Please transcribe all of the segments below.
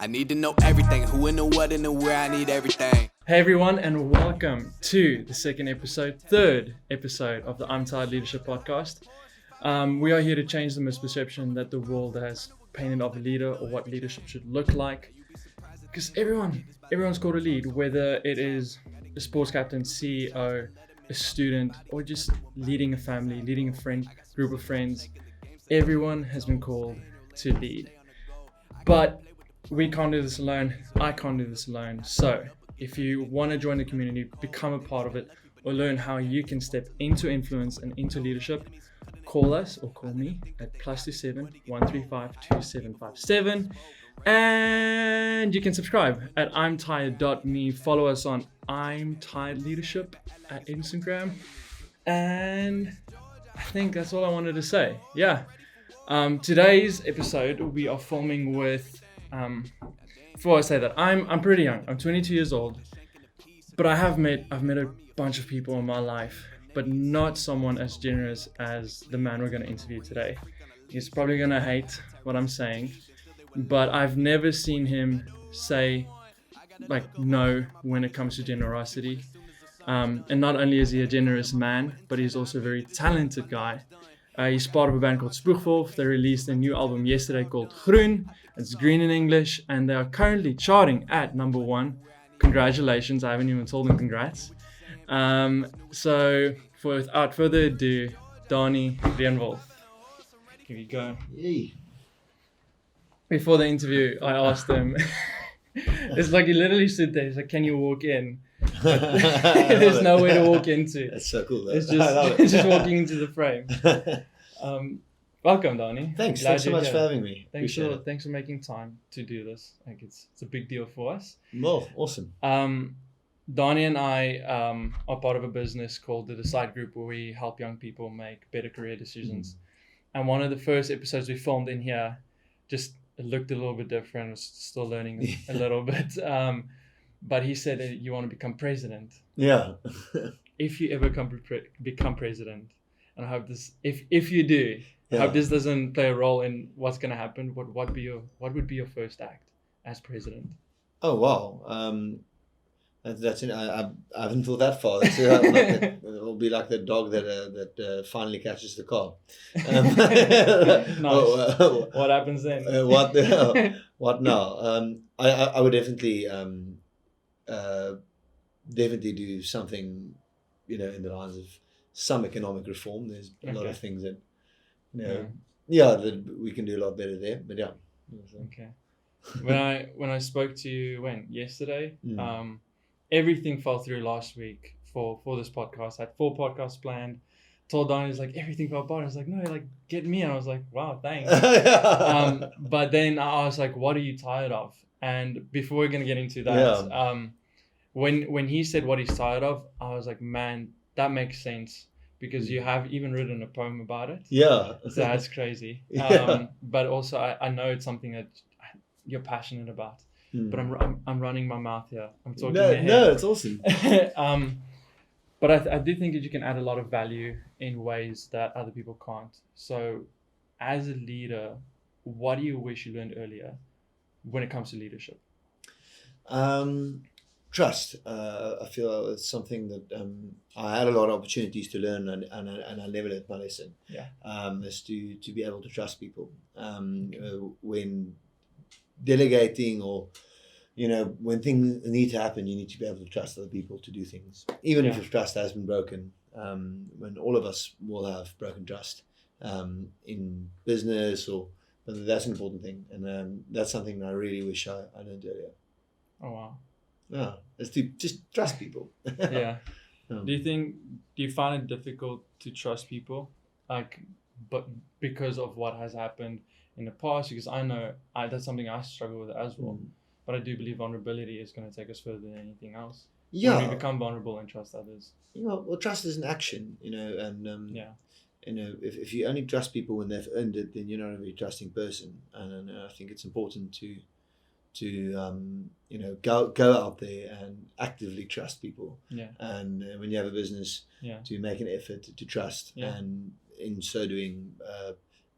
I need to know everything, who and the what and the where, I need everything. Hey everyone, and welcome to the third episode of the I'm Tired Leadership Podcast. We are here to change the misperception that the world has painted of a leader or what leadership should look like. Because everyone's called a lead, whether it is a sports captain, CEO, a student, or just leading a family, leading a group of friends. Everyone has been called to lead. But we can't do this alone. I can't do this alone. So if you want to join the community, become a part of it, or learn how you can step into influence and into leadership, call us or call me at +27 135 2757. And you can subscribe at imtired.me. Follow us on I'm Tired Leadership at Instagram. And I think that's all I wanted to say. Yeah. Today's episode, we are filming with, before I say that, I'm pretty young. I'm 22 years old, but I've met a bunch of people in my life, but not someone as generous as the man we're going to interview today. He's probably going to hate what I'm saying, but I've never seen him say no when it comes to generosity. And not only is he a generous man, but he's also a very talented guy. He's part of a band called Spoegwolf. They released a new album yesterday called Groen. It's green in English, and they are currently charting at number 1. Congratulations, I haven't even told them congrats. So without further ado, Danie Reënwolf. Here you go. Yay. Before the interview, I asked him, it's like he literally stood there, he's like, can you walk in? There's nowhere to walk into. That's so cool though. It's just walking into the frame. Welcome, Danie. Thanks so much for having me. Thanks for making time to do this. Like it's a big deal for us. Well, awesome. Danie and I are part of a business called the Decide Group, where we help young people make better career decisions. And one of the first episodes we filmed in here, just it looked a little bit different. I was still learning a little bit. But he said that you want to become president. Yeah. If you ever become president, and I hope this, if you do, I hope this doesn't play a role in what's going to happen. What would be your first act as president? Oh wow. That's I haven't thought that far. It'll be like the dog that finally catches the car. Nice. What happens then? What now? I would definitely do something, in the lines of some economic reform. There's a lot of things that, that we can do a lot better there. But yeah. Okay. When I spoke to you yesterday, everything fell through last week for this podcast. I had 4 podcasts planned. Told Danie, he's like, everything fell apart. I was like, no, get me. And I was like, wow, thanks. But then I was like, what are you tired of? And before we're gonna get into that, when he said what he's tired of, I was like, man, that makes sense, because you have even written a poem about it. Yeah. So that's crazy. But also I know it's something that you're passionate about. But I'm running my mouth here. I'm talking. No, it's awesome. But I do think that you can add a lot of value in ways that other people can't. So, as a leader, what do you wish you learned earlier when it comes to leadership? Trust. I feel it's something that I had a lot of opportunities to learn, and I never learned my lesson. Yeah. Is to be able to trust people when delegating, or when things need to happen, you need to be able to trust other people to do things, even if your trust has been broken. When all of us will have broken trust in business, but that's an important thing, and that's something I really wish I learned earlier. Oh wow. Yeah, is to just trust people. Yeah. Do you find it difficult to trust people, but because of what has happened in the past? Because I know that's something I struggle with as well. But I do believe vulnerability is going to take us further than anything else. Yeah. When we become vulnerable and trust others. Well, trust is an action, and if you only trust people when they've earned it, then you're not a very trusting person. And I think it's important to go out there and actively trust people. Yeah. And when you have a business, to make an effort to trust, and in so doing,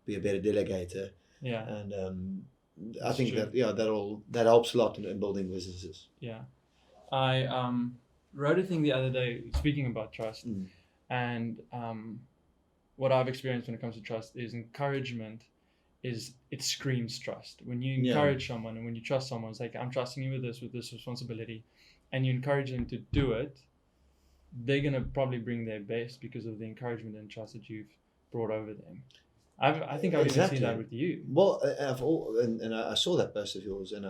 be a better delegator. Yeah. And I think true. that helps a lot in building businesses. Yeah. I wrote a thing the other day speaking about trust, and what I've experienced when it comes to trust is encouragement. It screams trust. When you encourage someone and when you trust someone, it's like, I'm trusting you with this responsibility, and you encourage them to do it, they're gonna probably bring their best because of the encouragement and trust that you've brought over them. I think I've even seen that with you. Well, I saw that post of yours, and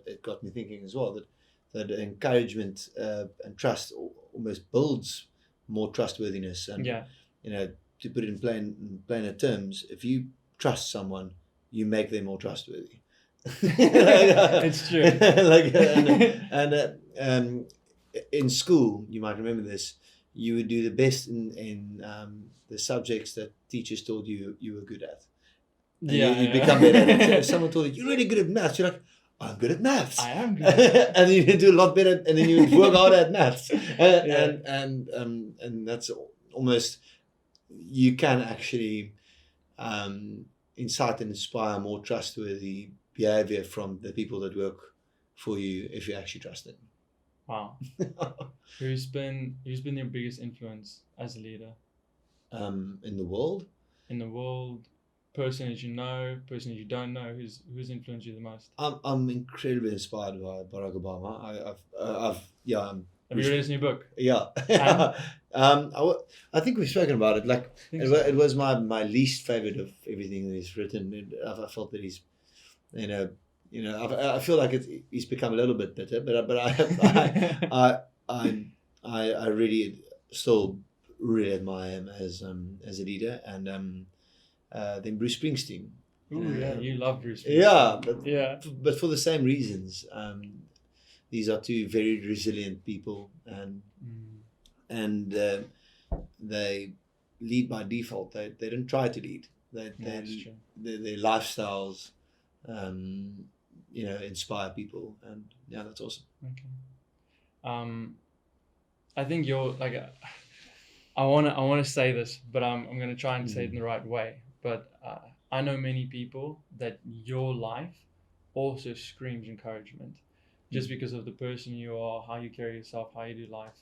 it got me thinking as well that encouragement and trust almost builds more trustworthiness. And to put it in plainer terms, if you trust someone, you make them more trustworthy. It's true. and in school, you might remember this. You would do the best in the subjects that teachers told you were good at. And you become better at it. So if someone told you, you're really good at maths, you're like, I'm good at maths. I am good at maths. And you do a lot better, and then you work harder at maths. And that's almost, you can actually incite and inspire more trustworthy behavior from the people that work for you if you actually trust them. Wow. Who's been your biggest influence as a leader? In the world? In the world, person that you know, person that you don't know, who's influenced you the most? I'm incredibly inspired by Barack Obama. Have you read his new book? Yeah. I think we've spoken about it. Like it was my least favorite of everything that he's written. I felt that he's, I feel like he's become a little bit bitter, but I really still really admire him as a leader. And then Bruce Springsteen. You love Bruce Springsteen. Yeah, but for the same reasons. These are two very resilient people, and they lead by default. They don't try to lead. Their lifestyles, inspire people, and that's awesome. Okay. I think you're like, I want to say this, but I'm going to try and say it in the right way. But I know many people that your life also screams encouragement, just because of the person you are, how you carry yourself, how you do life.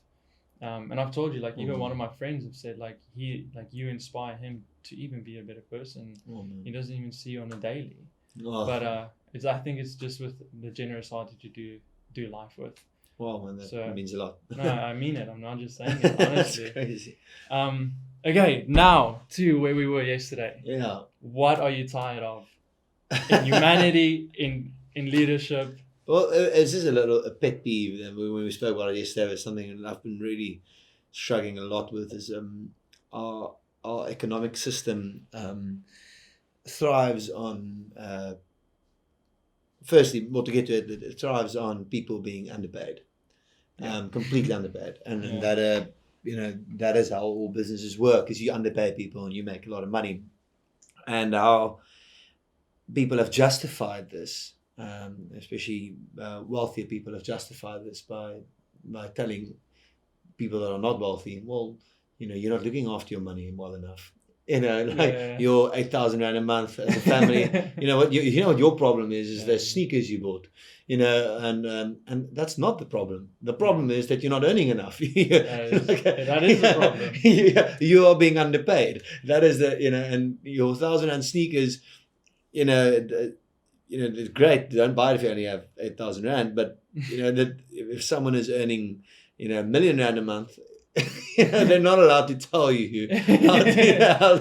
And I've told you, like, even one of my friends have said, like, you inspire him to even be a better person. He doesn't even see you on a daily. But I think it's just with the generous heart that you do life with. Wow, man, that means a lot. No, I mean it. I'm not just saying it, honestly. That's crazy. Okay, now to where we were yesterday. Yeah. What are you tired of in humanity, in leadership? Well, it's just a pet peeve. When we spoke about it yesterday, was something I've been really struggling a lot with. Is our economic system thrives on. Firstly, well, to get to it, it thrives on people being underpaid, completely underpaid, and that that is how all businesses work. Is you underpay people and you make a lot of money, and how people have justified this. Especially wealthier people have justified this by telling people that are not wealthy, well, you're not looking after your money well enough. Your 8,000 rand a month as a family. You know what your problem is the sneakers you bought. And that's not the problem. The problem is that you're not earning enough. That is the problem. You are being underpaid. That is and your 1,000 rand sneakers, it's great. Don't buy it if you only have 8,000 rand. But that if someone is earning, $1 million rand a month, they're not allowed to tell you how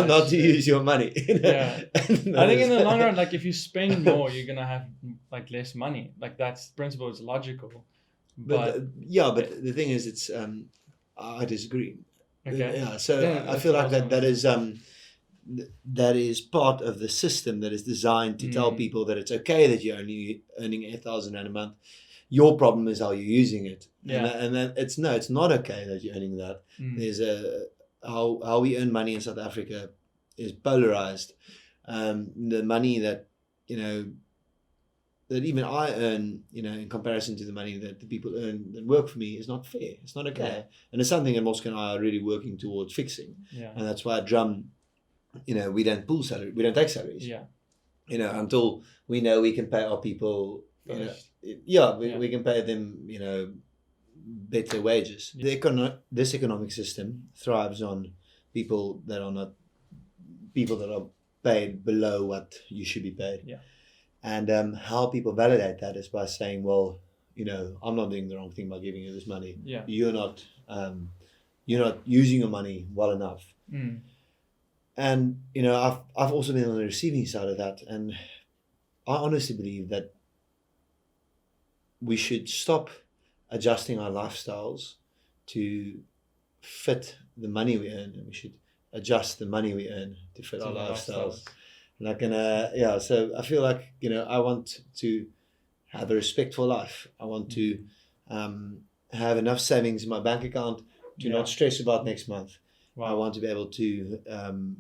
not to use your money. I think in the long run, like if you spend more, you're gonna have like less money. Like that's principle is logical. But the thing is, it's I disagree. Okay. I feel like that is part of the system that is designed to tell people that it's okay that you're only earning 8,000 rand a month. Your problem is how you're using it. And then it's not okay that you're earning that. There's how we earn money in South Africa is polarized. The money that that even I earn, in comparison to the money that the people earn that work for me is not fair. It's not okay. And it's something that Moscow and I are really working towards fixing. And that's why at Drum, we don't pull salary, we don't take salaries. you know, until we know we can pay our people, you know, First. we can pay them, you know, better wages. This economic system thrives on people that are paid below what you should be paid. Yeah. And how people validate that is by saying, well, you know, I'm not doing the wrong thing by giving you this money. Yeah. You're not using your money well enough. Mm. And you know, I've also been on the receiving side of that, and I honestly believe that we should stop adjusting our lifestyles to fit the money we earn, and we should adjust the money we earn to fit our lifestyles. Like, so I feel like, you know, I want to have a respectful life. I want to have enough savings in my bank account to not stress about next month. Wow. I want to be able to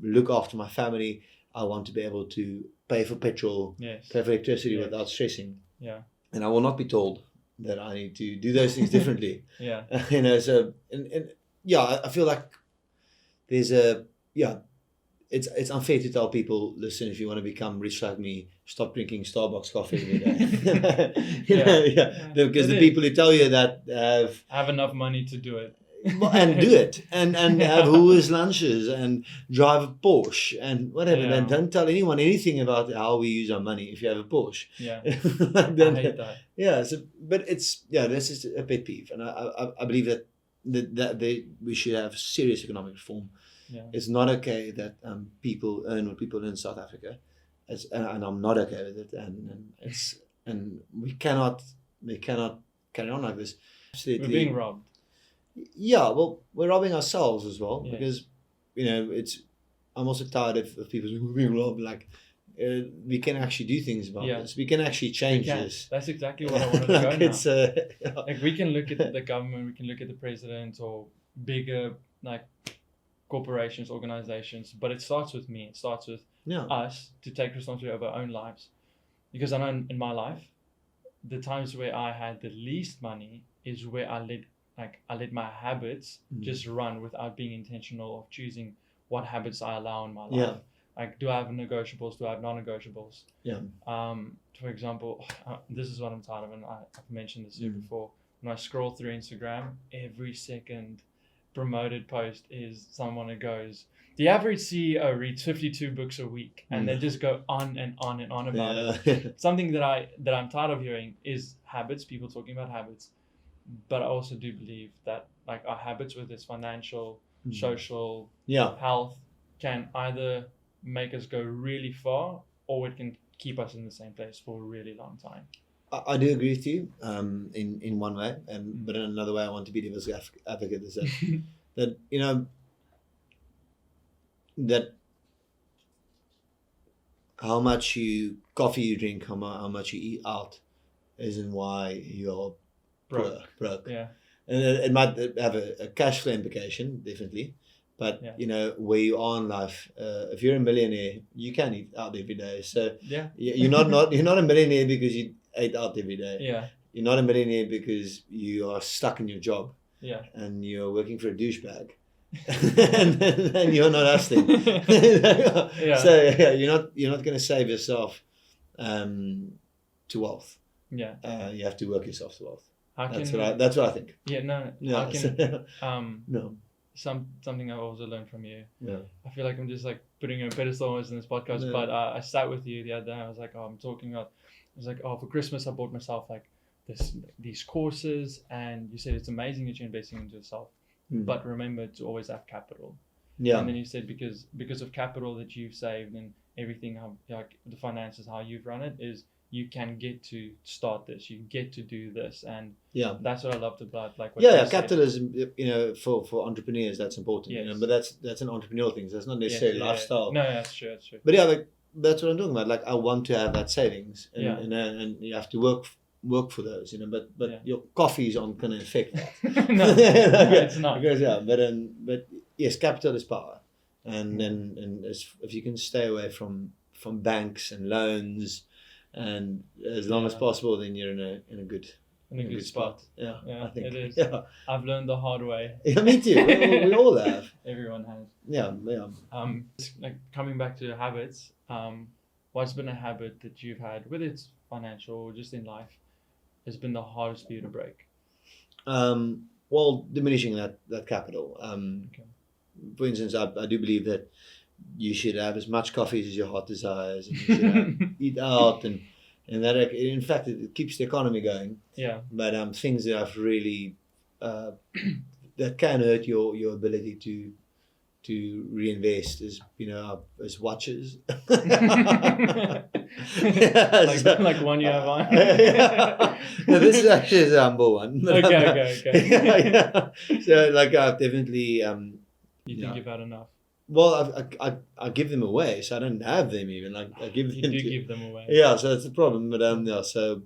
look after my family. I want to be able to pay for petrol, pay for electricity without stressing. Yeah. And I will not be told that I need to do those things differently. Yeah. You know, so and I feel like there's it's unfair to tell people, listen, if you want to become rich like me, stop drinking Starbucks coffee every day. Because the people who tell you that have enough money to do it. and do it and have Hoovers lunches and drive a Porsche and whatever. Yeah. And don't tell anyone anything about how we use our money if you have a Porsche. Yeah. Then, I hate that. Yeah. So, but it's this is a pet peeve, and I believe that we should have serious economic reform. Yeah. It's not okay that people earn what people earn in South Africa, and I'm not okay with it. And we cannot carry on like this. Absolutely. We're being robbed. Yeah, well, we're robbing ourselves as well, Yeah. because, you know, I'm also tired of people saying we're being robbed. Like, we can actually do things about this. We can actually change this. That's exactly what I wanted to go now. Yeah. Like, we can look at the government, we can look at the president or bigger, like, corporations, organizations, but it starts with me. It starts with us to take responsibility over our own lives. Because I know in my life, the times where I had the least money is where I let my habits just run without being intentional of choosing what habits I allow in my life. Yeah. Like, do I have negotiables? Do I have non-negotiables? Yeah. For example, this is what I'm tired of, and I've mentioned this here before. When I scroll through Instagram, every second promoted post is someone who goes, the average CEO reads 52 books a week, and they just go on and on and on about it. Something that I'm tired of hearing is habits, people talking about habits. But I also do believe that, like, our habits with this financial, social, health can either make us go really far, or it can keep us in the same place for a really long time. I do agree with you in one way, but in another way, I want to be devil's advocate. Is that you know that how much coffee you drink, how much you eat out, isn't why you're broke. Yeah. And it might have a cash flow implication, definitely. But you know, where you are in life, if you're a millionaire, you can eat out every day. So you're not a millionaire because you ate out every day. Yeah. You're not a millionaire because you are stuck in your job. Yeah. And you're working for a douchebag. and you're not hustling. So you're not going to save yourself to wealth. Yeah. You have to work yourself to wealth. That's what I think. Yeah. No. Yeah. No. Something I also learned from you. Yeah. I feel like I'm just like putting a pedestal almost in this podcast, but I sat with you the other day. I was like, for Christmas I bought myself like these courses, and you said it's amazing that you're investing into yourself, but remember to always have capital. Yeah. And then you said because of capital that you've saved and everything, how, like the finances, how you've run it, is you can get to start this, you get to do this, and that's what I loved about like what you said. Capitalism, you know, for entrepreneurs, that's important. You know, but that's an entrepreneurial thing. So that's not necessarily lifestyle. No, that's true. But like that's what I'm talking about. Like, I want to have that savings, and you have to work for those. You know, but your coffees aren't going to affect that. No, it's not. Because but yes, capital is power, and if you can stay away from banks and loans. And as long as possible, then you're in a good spot. Yeah, I think it is. Yeah. I've learned the hard way. Yeah, me too. We all have. Everyone has. Yeah. Like coming back to habits. what's been a habit that you've had, whether it's financial or just in life, has been the hardest for you to break? Well, diminishing that capital. Okay. For instance, I do believe that you should have as much coffee as your heart desires, and you should have, eat out, and that in fact it keeps the economy going. Yeah. But things that I've really that can hurt your ability to reinvest is, as watches. like one you have on. No, this is actually a humble one. Okay. Yeah. So like I've definitely You think you've had enough? well, I give them away, so I don't have them even. Like I give them. You do give them away. Yeah, so that's the problem. But yeah, so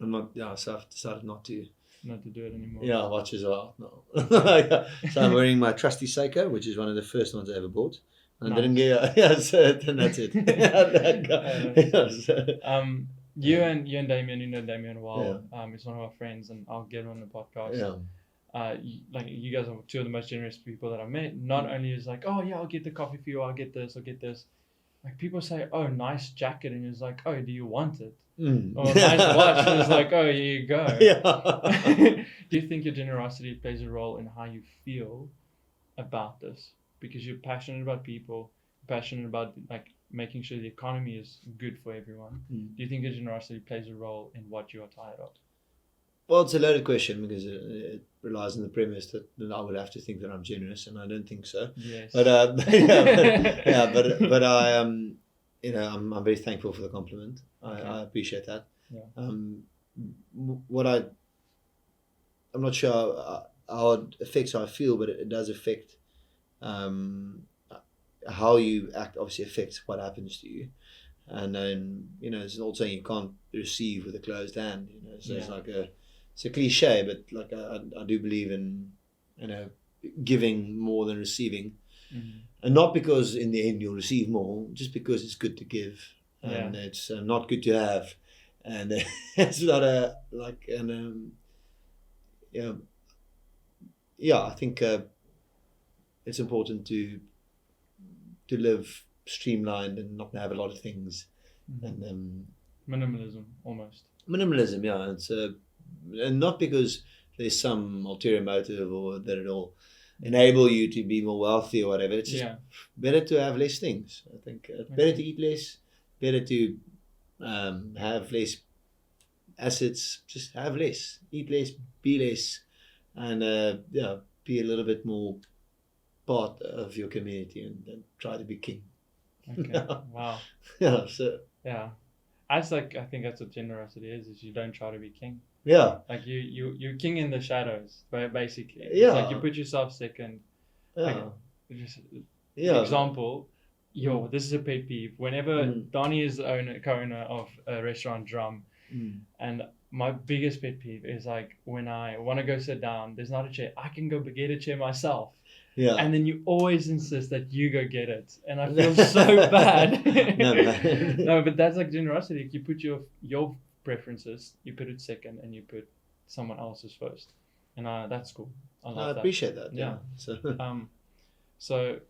I'm not. Yeah, so I've decided not to. Not to do it anymore. Yeah, watches are out now. Yeah. So I'm wearing my trusty Seiko, which is one of the first ones I ever bought. And I didn't get. Yeah, so then that's it. Yeah, so. You and Damien, Danie Reënwolf, he's one of our friends, and I'll get him on the podcast. Yeah. You guys are two of the most generous people that I've met. Not only is like, oh yeah, I'll get the coffee for you, I'll get this. Like people say, oh, nice jacket, and he's like, oh, do you want it? Or nice watch, and it's like, oh, here you go. Yeah. Do you think your generosity plays a role in how you feel about this? Because you're passionate about people, passionate about like making sure the economy is good for everyone. Do you think your generosity plays a role in what you are tired of? Well, it's a loaded question because it relies on the premise that I would have to think that I'm generous, and I don't think so. Yes. But but I I'm very thankful for the compliment. Okay. I appreciate that. Yeah. I'm not sure how it affects how I feel, but it does affect how you act. Obviously, affects what happens to you, and then there's an old saying, you can't receive with a closed hand. So it's a cliche, but like I do believe in giving more than receiving. And not because in the end you'll receive more, just because it's good to give, and it's not good to have, and it's not I think it's important to live streamlined and not have a lot of things, and minimalism almost. Minimalism, yeah. It's and not because there's some ulterior motive or that it'll enable you to be more wealthy or whatever. It's just better to have less things. I think better to eat less, better to have less assets. Just have less, eat less, be less, and be a little bit more part of your community and try to be king. Okay. Wow. Yeah. So. Yeah. I think that's what generosity is you don't try to be king. Yeah. Like you're king in the shadows, basically. Yeah. It's like you put yourself second. Yeah. Example, this is a pet peeve. Whenever Danie is the co-owner of a restaurant, Drum, and my biggest pet peeve is like when I want to go sit down, there's not a chair. I can go get a chair myself. Yeah. And then you always insist that you go get it, and I feel so bad. No, but that's like generosity. You put your preferences, you put it second, and you put someone else's first, and that's cool. I appreciate that. Yeah. So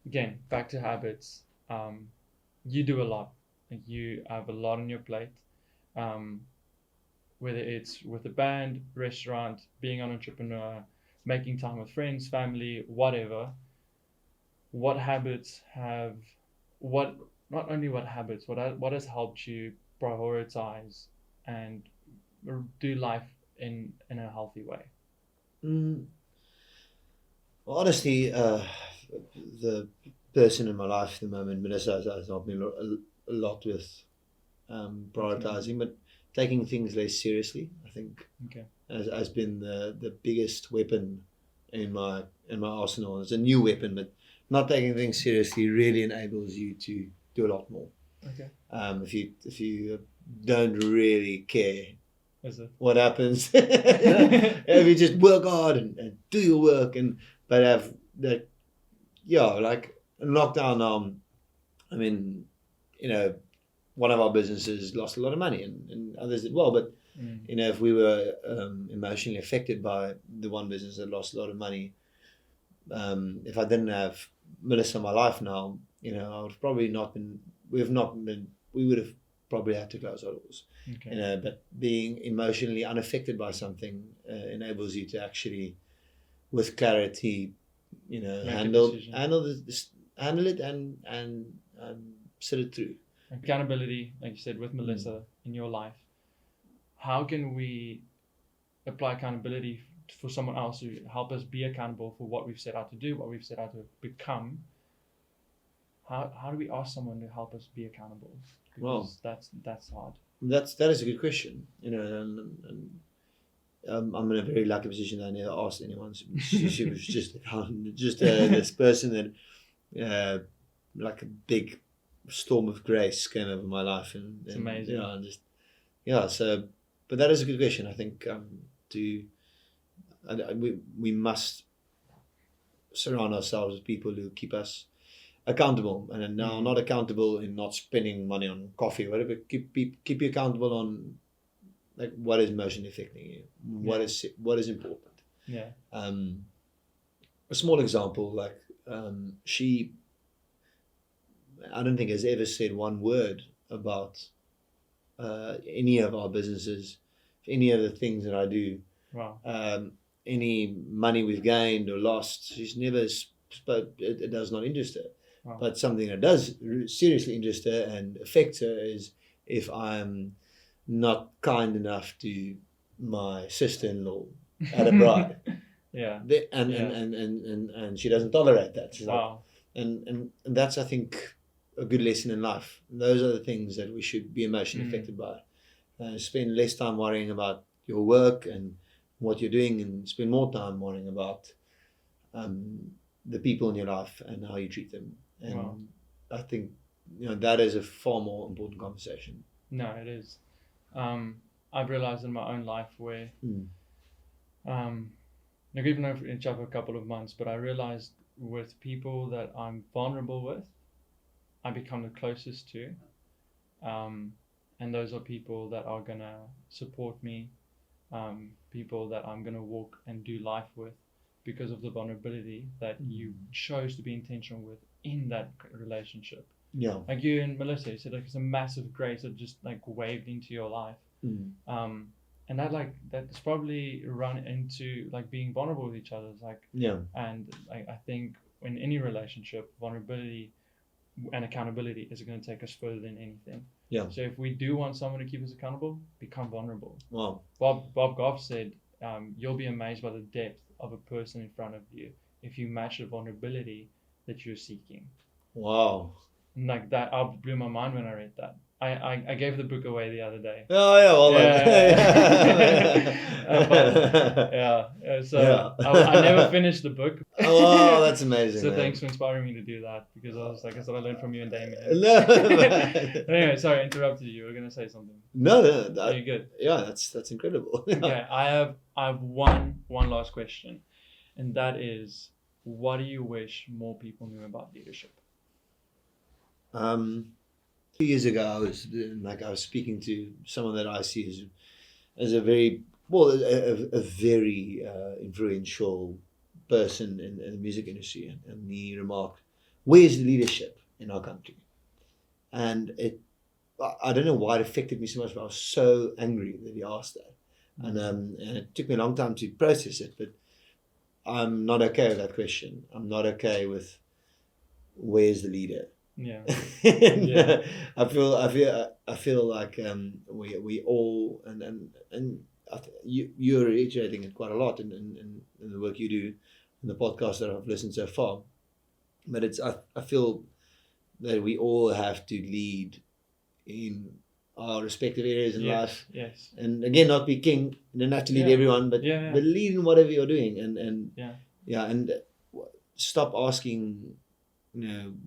again, back to habits. You do a lot. You have a lot on your plate. Whether it's with a band, restaurant, being an entrepreneur, making time with friends, family, whatever. What habits what has helped you prioritize and do life in a healthy way? Well, honestly, the person in my life at the moment, Melissa, has helped me a lot with prioritizing, but taking things less seriously, I think, has been the biggest weapon in my arsenal. It's a new weapon, but not taking things seriously really enables you to do a lot more. Okay. If you don't really care what happens, if you just work hard and do your work, but have that, like lockdown. I mean, one of our businesses lost a lot of money, and others did well. But if we were emotionally affected by the one business that lost a lot of money, if I didn't have Melissa in my life now, I would have probably not been we've not been. We would have probably had to close our doors. Okay. But being emotionally unaffected by something enables you to actually, with clarity, Make a handle decision. handle it and sit it through. Accountability, like you said, with Melissa in your life. How can we apply accountability for someone else to help us be accountable for what we've set out to do, what we've set out to become? How do we ask someone to help us be accountable? Because that's hard. That is a good question. And I'm in a very lucky position that I never asked anyone. She was just this person that like a big storm of grace came over my life, and It's amazing. So, but that is a good question. I think we must surround ourselves with people who keep us accountable, and now not accountable in not spending money on coffee or whatever. Keep you accountable on like what is emotionally affecting you, what is important. Yeah. A small example, like she, I don't think has ever said one word about any of our businesses, any of the things that I do. Wow. Any money we've gained or lost, she's never spoke. It does not interest her. Wow. But something that does seriously interest her and affect her is if I'm not kind enough to my sister-in-law at a bride. Yeah. And she doesn't tolerate that. She's Wow. like, and that's, I think, a good lesson in life. Those are the things that we should be emotionally affected by. Spend less time worrying about your work and what you're doing, and spend more time worrying about the people in your life and how you treat them. And Wow. I think that is a far more important conversation. No, it is. I've realized in my own life where like we've known each other a couple of months, but I realized with people that I'm vulnerable with, I become the closest to, and those are people that are gonna support me, people that I'm gonna walk and do life with, because of the vulnerability that you chose to be intentional with in that relationship. Yeah. Like you and Melissa, you said like it's a massive grace that just like waved into your life. And that's probably run into like being vulnerable with each other. It's like, and I think in any relationship, vulnerability and accountability is going to take us further than anything. Yeah. So if we do want someone to keep us accountable, become vulnerable. Wow. Bob Goff said, you'll be amazed by the depth of a person in front of you if you match the vulnerability that you're seeking. Wow. And like that, blew my mind when I read that. I gave the book away the other day. Oh yeah, well, I never finished the book. Oh, that's amazing. So man. Thanks for inspiring me to do that, because I was like, that's what I learned from you and Damien. No. Anyway, sorry, I interrupted you. You were gonna say something. No, Are you good? Yeah, that's incredible. Okay, I have one last question, and that is, what do you wish more people knew about leadership? 2 years ago, I was speaking to someone that I see as a very influential person in the music industry, and he remarked, "Where's the leadership in our country?" And I don't know why it affected me so much, but I was so angry that he asked that, and it took me a long time to process it. But I'm not okay with that question. I'm not okay with where's the leader. Yeah. I feel like we all and you're reiterating it quite a lot in the work you do, in the podcast that I've listened so far. But I feel that we all have to lead in our respective areas in life. Yes. And again, not be king. You don't have to lead everyone, but lead in whatever you're doing, and stop asking,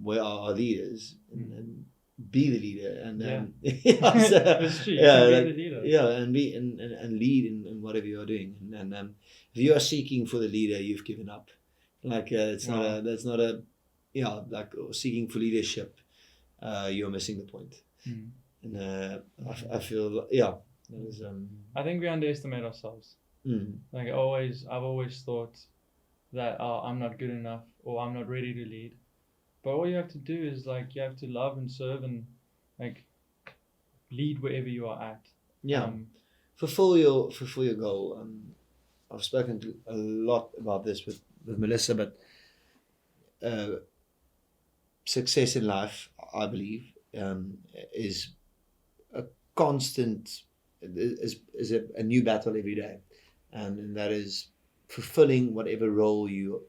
where are our leaders, and be the leader, and It's true. Be the leader. And be and lead in whatever you're doing, and if you are seeking for the leader, you've given up. Like seeking for leadership, you're missing the point. And I feel that is, I think we underestimate ourselves. Like I've always thought that I'm not good enough, or I'm not ready to lead. But all you have to do is you have to love and serve and Like, lead wherever you are at. Yeah. Fulfill your goal. I've spoken a lot about this with Melissa, but success in life, I believe, is a constant, is a new battle every day, and that is fulfilling whatever role you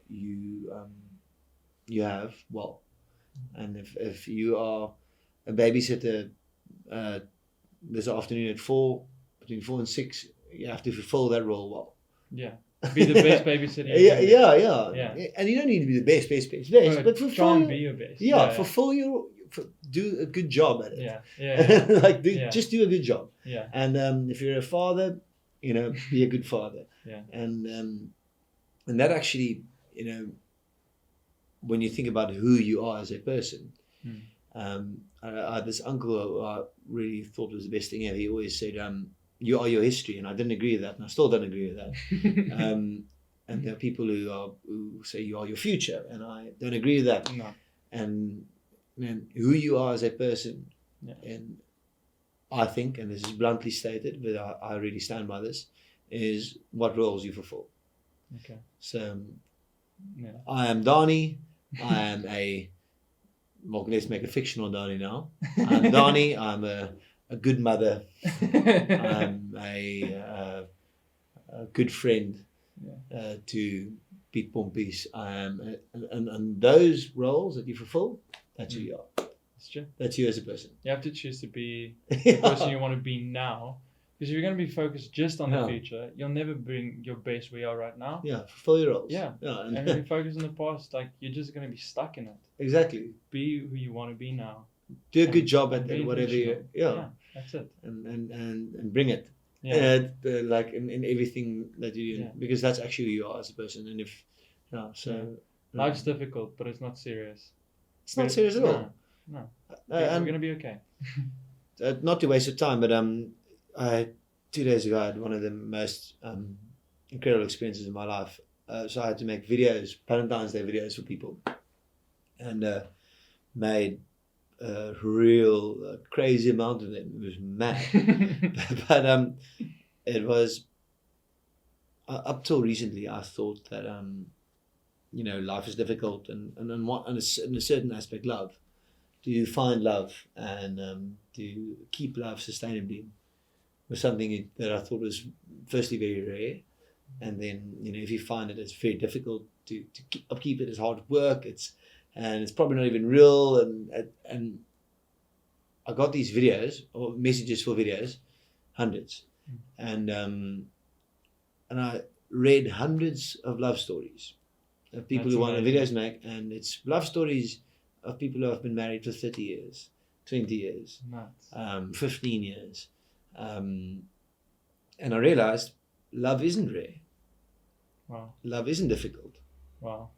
have well. And if you are a babysitter this afternoon at between 4 and 6, you have to fulfill that role well. Yeah. Be the best babysitter. Yeah. And you don't need to be the best, but fulfill try and be your best. Fulfill do a good job at it. Yeah. Just do a good job. Yeah. And if you're a father, be a good father. Yeah. And that actually, when you think about who you are as a person, I had this uncle who I really thought was the best thing ever. He always said, you are your history, and I didn't agree with that, and I still don't agree with that. And there are people who say you are your future, and I don't agree with that. No. And who you are as a person, and I think, and this is bluntly stated, but I really stand by this, is what roles you fulfill. Okay. So I am Danie. I am let's make a fictional Danie now. I'm Danie. I'm a good mother. I'm a good friend to Pete Pompies. I am, and those roles that you fulfill, that's who you are. That's true. That's you as a person. You have to choose to be the person you want to be now. Because if you're going to be focused just on the future, you'll never bring your best where you are right now. Yeah, fulfill your roles. Yeah. And if you focus on the past, like, you're just going to be stuck in it. Exactly. Be who you want to be now. Do a good job at whatever you. Yeah, that's it. And bring it. Yeah. Like in everything that you do, because that's actually who you are as a person. And if life's difficult, but it's not serious. It's not serious at all. No. We're gonna be okay. Not to waste your time, but 2 days ago I had one of the most incredible experiences in my life. So I had to make videos, Valentine's Day videos for people, and made a real crazy amount of them. It was mad. But it was up till recently I thought that life is difficult, and in a certain aspect, love, to find love and to keep love sustainably was something that I thought was firstly very rare, and then if you find it, it's very difficult to upkeep it. It's hard work. It's probably not even real, and I got these videos or messages for videos, hundreds, and I read hundreds of love stories of people who want videos make, and it's love stories of people who have been married for 30 years, 20 years, 15 years, and I realized love isn't rare. Wow. Love isn't difficult. Wow.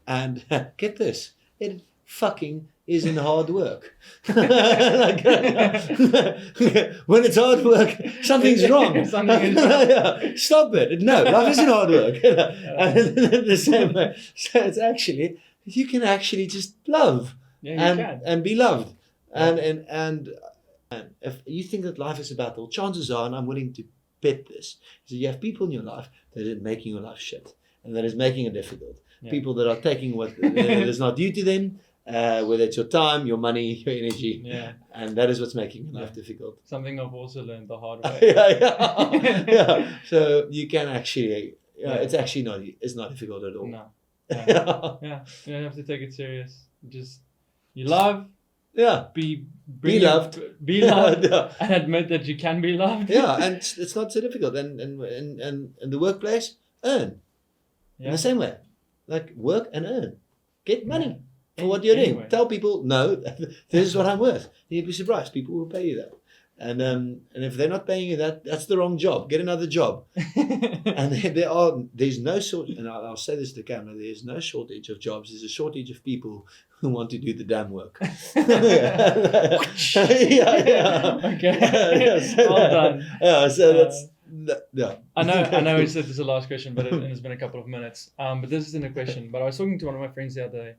And get this, it fucking isn't hard work. When it's hard work, something's wrong. Stop it. No, love isn't hard work. And the same way. So it's actually, you can actually just love and be loved. And if you think that life is a battle, chances are, and I'm willing to bet this, is that you have people in your life that are making your life shit, and that is making it difficult. Yeah. People that are taking what is not due to them, whether it's your time, your money, your energy, and that is what's making life difficult. Something I've also learned the hard way. Yeah. So you can actually, it's actually not difficult at all. No. Yeah. You don't have to take it serious. Just you love. Yeah. Be loved. Be loved. And admit that you can be loved. Yeah, and it's not so difficult. And in the workplace, earn. In the same way. Like, work and earn. Get money for what you're doing. Tell people, no, this is what I'm worth. You'd be surprised. People will pay you that. And if they're not paying you that, that's the wrong job. Get another job. And there's no and I'll say this to the camera, there's no shortage of jobs. There's a shortage of people who want to do the damn work. Okay. Well done. Yeah, so that's... I know we said this is the last question, but it's been a couple of minutes. But this isn't a question. But I was talking to one of my friends the other day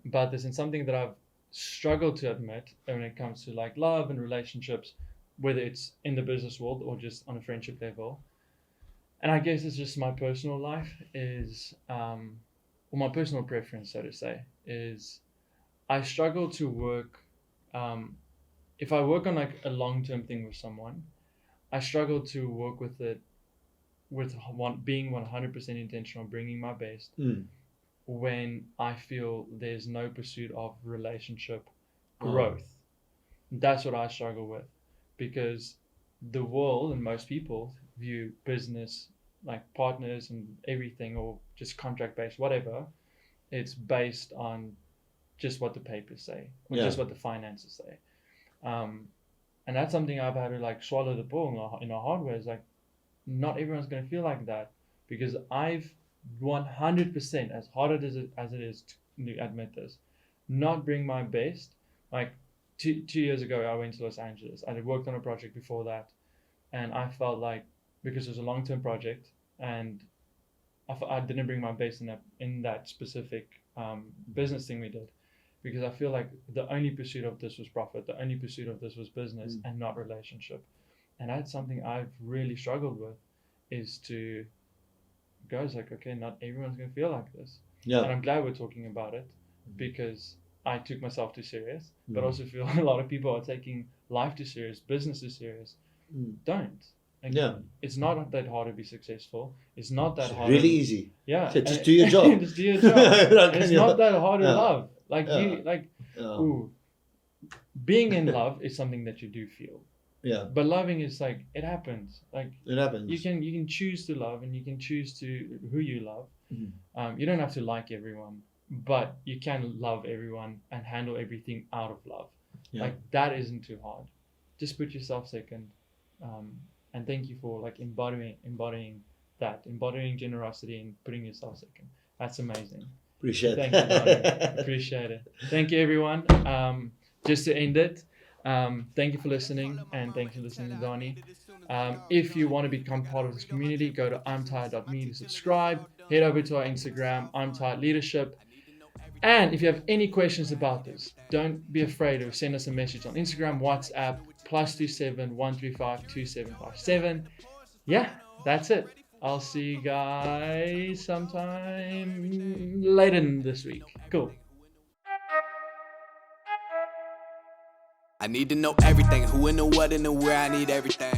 about this, and something that struggle to admit when it comes to like love and relationships, whether it's in the business world or just on a friendship level. And I guess it's just my personal life is, or my personal preference, so to say, is I struggle to work. If I work on like a long-term thing with someone, I struggle to work with it with being 100% intentional, bringing my best, when I feel there's no pursuit of relationship growth. That's what I struggle with, because the world and most people view business like partners and everything, or just contract based, whatever. It's based on just what the papers say, or just what the finances say. And that's something I've had to like swallow the pill in a hard way. Is like, not everyone's going to feel like that, because I've 100%, as hard as it is to admit this, not bring my best. Like 2 years ago, I went to Los Angeles. I had worked on a project before that, and I felt like, because it was a long-term project, and I didn't bring my best in that specific business thing we did, because I feel like the only pursuit of this was profit, the only pursuit of this was business and not relationship. And that's something I've really struggled with, is to go, it's like, okay, not everyone's going to feel like this. And I'm glad we're talking about it, because I took myself too serious, but also feel a lot of people are taking life too serious, business too serious. Don't. Like, it's not that hard to be successful. It's not that hard. Really easy. Yeah. So just do your job. Just do your job. It's not that hard to love. Like being in love is something that you do feel. Yeah. But loving is like, it happens. Like, it happens. You can choose to love, and you can choose to who you love. You don't have to like everyone, but you can love everyone and handle everything out of love. Like, that isn't too hard. Just put yourself second. And thank you for like embodying generosity and putting yourself second. That's amazing. Appreciate it. Thank you, Danie. Appreciate it. Thank you, everyone. Just to end it, thank you for listening, and thanks for listening to Danie. If you want to become part of this community, go to imtired.me to subscribe. Head over to our Instagram, I'm Tired Leadership. And if you have any questions about this, don't be afraid to send us a message on Instagram, WhatsApp, +27 135 2757. Yeah, that's it. I'll see you guys sometime later this week. Cool. I need to know everything. Who and the what and the where. I need everything.